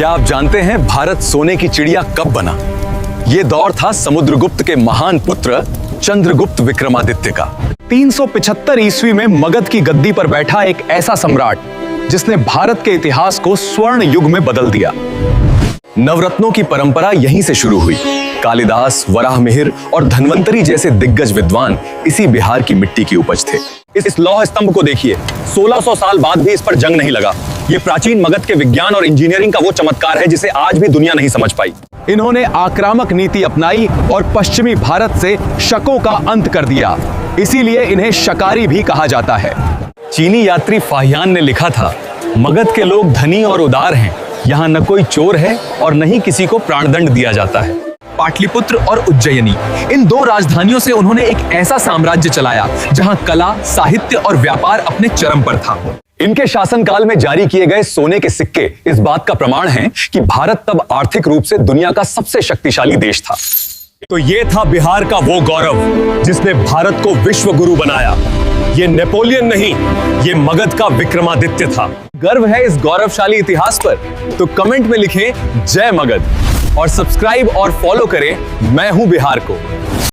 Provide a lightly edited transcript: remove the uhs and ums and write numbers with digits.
क्या आप जानते हैं भारत सोने की चिड़िया कब बना? ये दौर था समुद्रगुप्त के महान पुत्र चंद्रगुप्त विक्रमादित्य का। 375 ईस्वी में मगध की गद्दी पर बैठा एक ऐसा सम्राट जिसने भारत के इतिहास को स्वर्ण युग में बदल दिया। नवरत्नों की परंपरा यहीं से शुरू हुई। कालिदास, वराहमिहिर और धन्वंतरी जैसे दिग्गज विद्वान इसी बिहार की मिट्टी की उपज थे। इस लौह स्तंभ को देखिए, 1600 साल बाद भी इस पर जंग नहीं लगा। ये प्राचीन मगध के विज्ञान और इंजीनियरिंग का वो चमत्कार है जिसे आज भी दुनिया नहीं समझ पाई। इन्होंने आक्रामक नीति अपनाई और पश्चिमी भारत से शकों का अंत कर दिया। इसीलिए इन्हें शकारी भी कहा जाता है। चीनी यात्री फाहियान ने लिखा था, मगध के लोग धनी और उदार हैं। यहाँ न कोई चोर है और न ही किसी को प्राणदंड दिया जाता है। पाटलिपुत्र और उज्जयिनी, इन दो राजधानियों से उन्होंने एक ऐसा साम्राज्य चलाया जहां कला, साहित्य और व्यापार अपने चरम पर था। इनके शासनकाल में जारी किए गए सोने के सिक्के इस बात का प्रमाण हैं कि भारत तब आर्थिक रूप से दुनिया का सबसे शक्तिशाली देश था। तो ये था बिहार का वो गौरव जिसने भारत को विश्व गुरु बनाया। ये नेपोलियन नहीं, ये मगध का विक्रमादित्य था। गर्व है इस गौरवशाली इतिहास पर? तो कमेंट में लिखें जय मगध और सब्सक्राइब और फॉलो करें मैं हूं बिहार को।